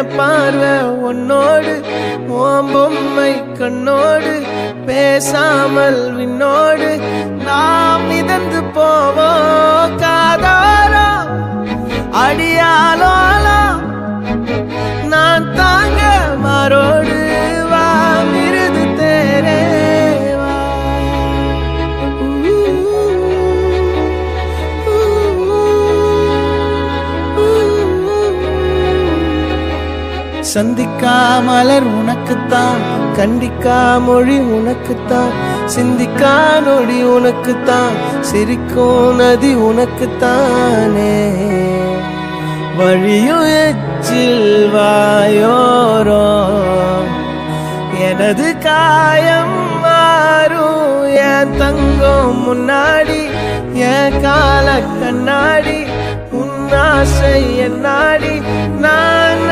பார்வை உன்னோடு ஓம் பொம்மை கண்ணோடு பேசாமல் விண்ணோடு நாம் மிதந்து போவோம் காதாரோ அடியாலோலோ நான் தாங்க மாறோடு வா மிருது தேரே வா சந்திக்கா மலர் உனக்குத்தான் கண்டிக்கா மொழி உனக்குத்தான் சிந்திக்கா நொடி உனக்குத்தான் சிரிக்கும் நதி உனக்குத்தானே வழியும் எச்சில் வாயோரோ எனது காயம் மாறும் என் தங்கம் முன்னாடி என் கால கண்ணாடி உன் ஆசை என் நாடி நான்